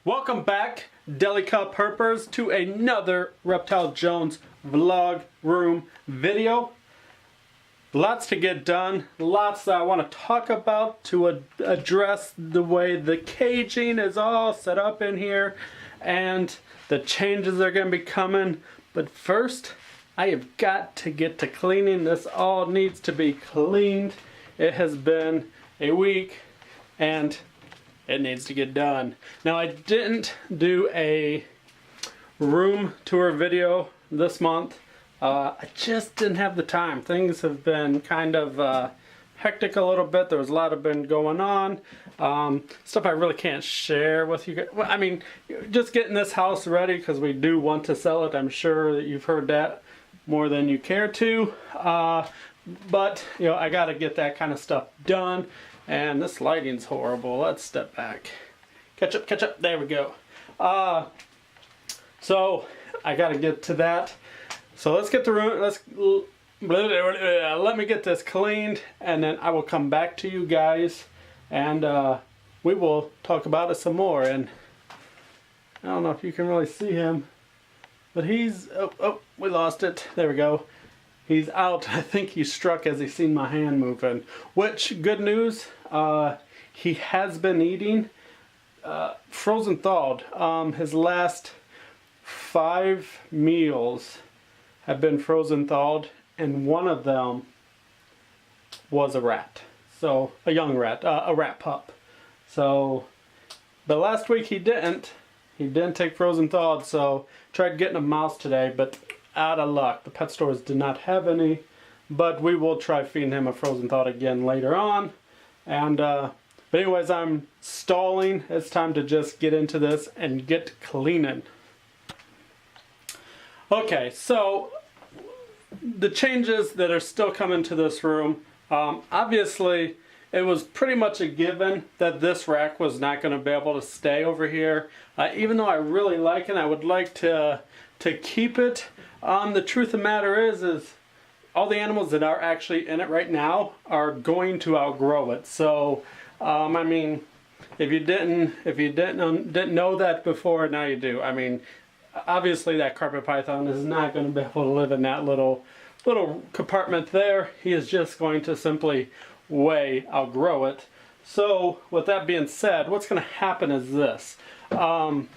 Welcome back, Deli Cup Herpers, to another Reptile Jones vlog room video. Lots to get done, lots that I want to talk about to address the way the caging is all set up in here and the changes that are going to be coming. But first, I have got to get to cleaning. This all needs to be cleaned. It has been a week and it needs to get done. Now, I didn't do a room tour video this month. I just didn't have the time. Things have been kind of hectic a little bit. There was a lot of been going on. Stuff I really can't share with you guys. Well, I mean, just getting this house ready because we do want to sell it. I'm sure that you've heard that more than you care to. But, you know, I got to get that kind of stuff done. And this lighting's horrible. Let's step back. Catch up. There we go. So I got to get to that. So let's get the room. Let me get this cleaned, and then I will come back to you guys, and we will talk about it some more. And I don't know if you can really see him, but he's we lost it. There we go. He's out. I think he struck as he seen my hand moving. Which, good news, he has been eating frozen thawed. His last 5 meals have been frozen thawed, and one of them was a rat. So, a young rat, a rat pup. So, but last week he didn't take frozen thawed, so tried getting a mouse today, but out of luck. The pet stores did not have any, but we will try feeding him a frozen thawed again later on. And but anyways, I'm stalling. It's time to just get into this and get cleaning. Okay, so the changes that are still coming to this room, obviously it was pretty much a given that this rack was not going to be able to stay over here. Even though I really like it, I would like to keep it. The truth of the matter is all the animals that are actually in it right now are going to outgrow it. So, I mean, if you didn't know that before, now you do. I mean, obviously that carpet python is not going to be able to live in that little compartment there. He is just going to simply way outgrow it. So, with that being said, what's going to happen is this. I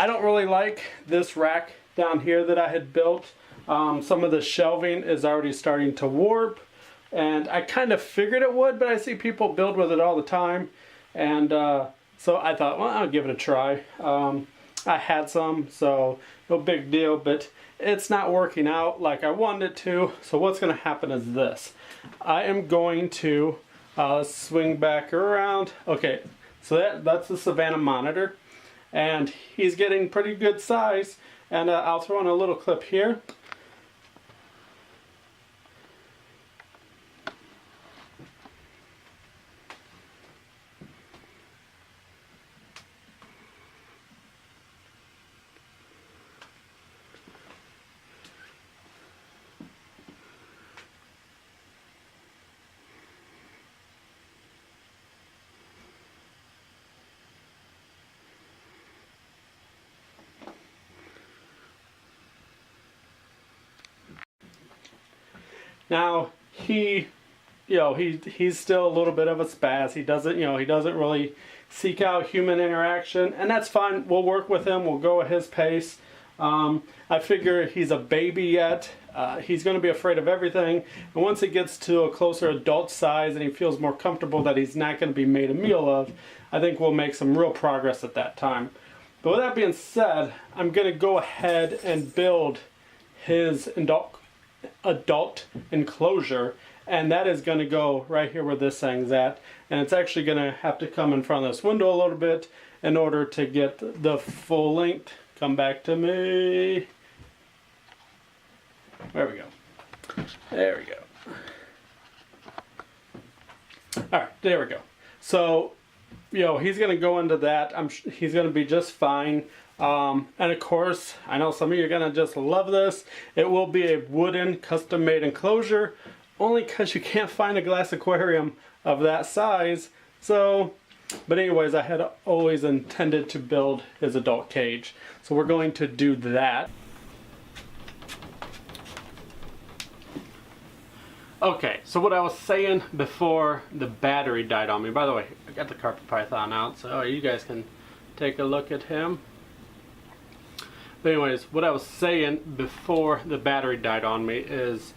don't really like this rack down here that I had built. Some of the shelving is already starting to warp, and I kind of figured it would, but I see people build with it all the time, and so I thought, well, I'll give it a try. I had some, so no big deal, but it's not working out like I wanted it to. So what's going to happen is this. I am going to swing back around. Okay, so that's the Savannah monitor, and he's getting pretty good size. And I'll throw in a little clip here. Now, he's still a little bit of a spaz. He doesn't really seek out human interaction, and that's fine. We'll work with him. We'll go at his pace. I figure he's a baby yet. He's going to be afraid of everything, and once he gets to a closer adult size and he feels more comfortable that he's not going to be made a meal of, I think we'll make some real progress at that time. But with that being said, I'm going to go ahead and build his adult enclosure, and that is going to go right here where this thing's at, and it's actually going to have to come in front of this window a little bit in order to get the full length. Come back to me. There we go. Alright, there we go. So, he's going to go into that. He's going to be just fine. And of course, I know some of you are going to just love this. It will be a wooden custom-made enclosure, only because you can't find a glass aquarium of that size. So But anyways, I had always intended to build his adult cage. So we're going to do that. Okay, so what I was saying before the battery died on me. By the way, I got the carpet python out, so you guys can take a look at him. But anyways, what I was saying before the battery died on me is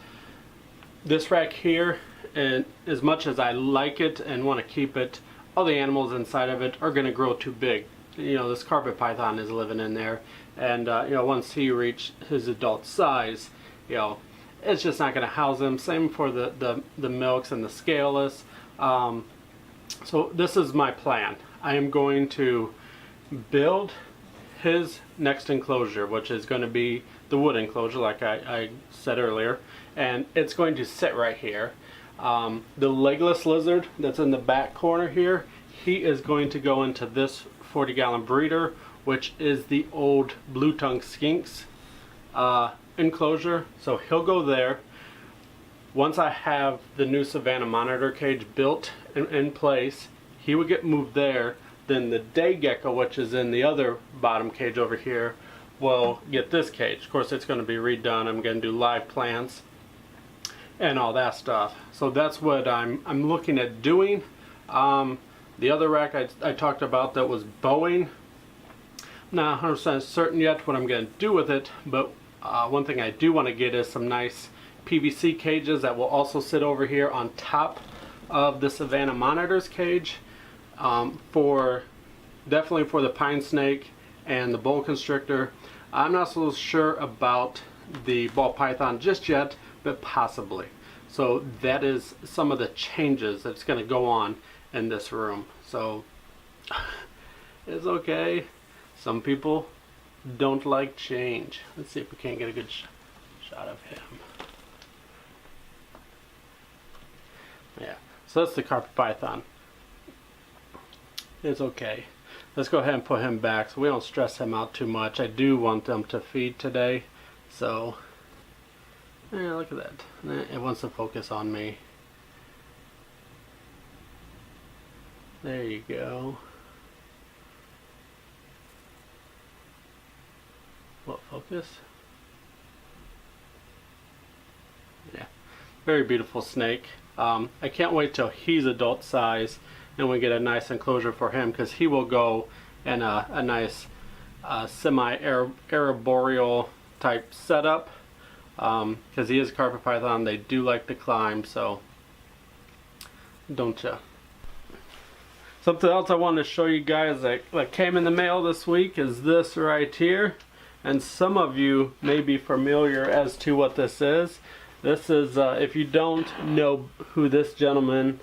this rack here, and as much as I like it and want to keep it, all the animals inside of it are going to grow too big. You know, this carpet python is living in there, and you know, once he reached his adult size, you know, it's just not going to house him. Same for the milks and the scaleless. So this is my plan. I am going to build his next enclosure, which is going to be the wood enclosure, like I said earlier, and it's going to sit right here. The legless lizard that's in the back corner here, he is going to go into this 40-gallon breeder, which is the old blue tongue skinks enclosure. So he'll go there. Once I have the new Savannah monitor cage built in place, he would get moved there. Then the day gecko, which is in the other bottom cage over here, will get this cage. Of course, it's going to be redone. I'm going to do live plants and all that stuff. So that's what I'm looking at doing. The other rack I talked about that was Boeing. I'm not 100% certain yet what I'm going to do with it, but one thing I do want to get is some nice PVC cages that will also sit over here on top of the Savannah monitors cage, definitely for the pine snake and the boa constrictor. I'm not so sure about the ball python just yet, but possibly. So that is some of the changes that's going to go on in this room. So it's okay. Some people don't like change. Let's see if we can't get a good shot of him. Yeah, so that's the carpet python. It's okay. Let's go ahead and put him back so we don't stress him out too much. I do want them to feed today, so yeah, look at that. It wants to focus on me. There you go. What, focus? Yeah, very beautiful snake. I can't wait till he's adult size and we get a nice enclosure for him, because he will go in a nice semi-arboreal type setup, because he is a carpet python. They do like to climb, so don't you? Something else I wanted to show you guys that came in the mail this week is this right here. And some of you may be familiar as to what this is. This is, if you don't know who this gentleman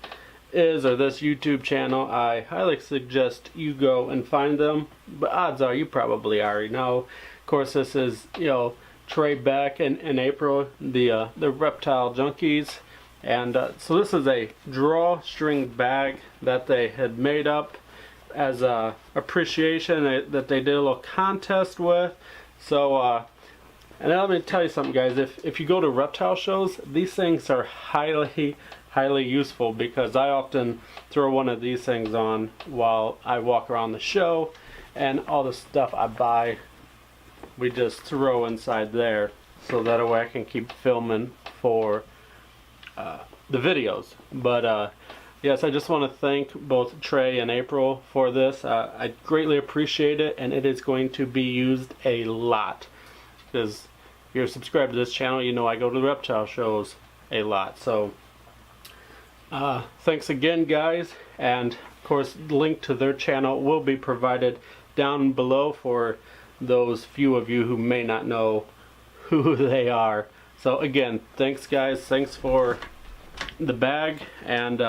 is or this YouTube channel, I highly suggest you go and find them. But odds are you probably already know. Of course, this is, you know, Trey Beck in April, the Reptile Junkies. And so this is a drawstring bag that they had made up as a appreciation that they did a little contest with. So, and let me tell you something, guys. If you go to reptile shows, these things are highly useful, because I often throw one of these things on while I walk around the show, and all the stuff I buy, we just throw inside there, so that way I can keep filming for the videos. But yes, I just want to thank both Trey and April for this. I greatly appreciate it, and it is going to be used a lot, because if you're subscribed to this channel, you know I go to the reptile shows a lot. So thanks again, guys, and of course the link to their channel will be provided down below for those few of you who may not know who they are. So again, thanks guys, thanks for the bag, and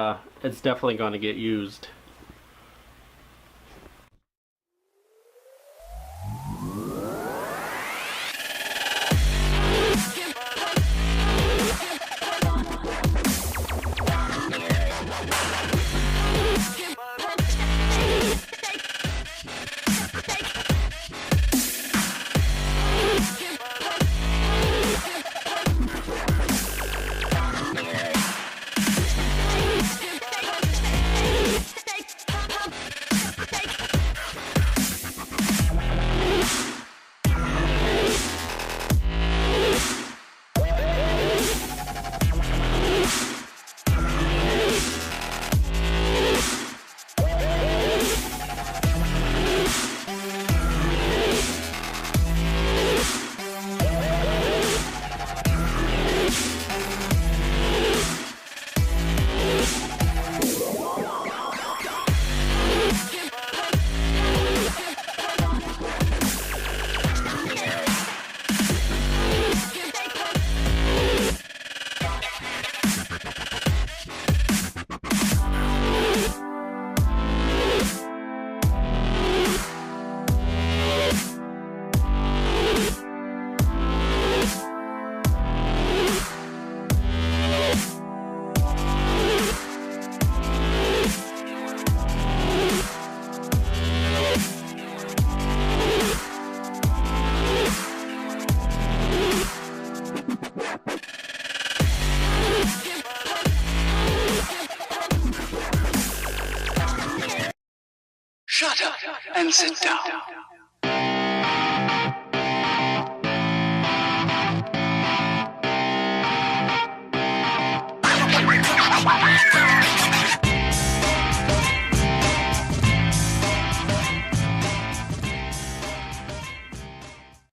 it's definitely going to get used. and sit down.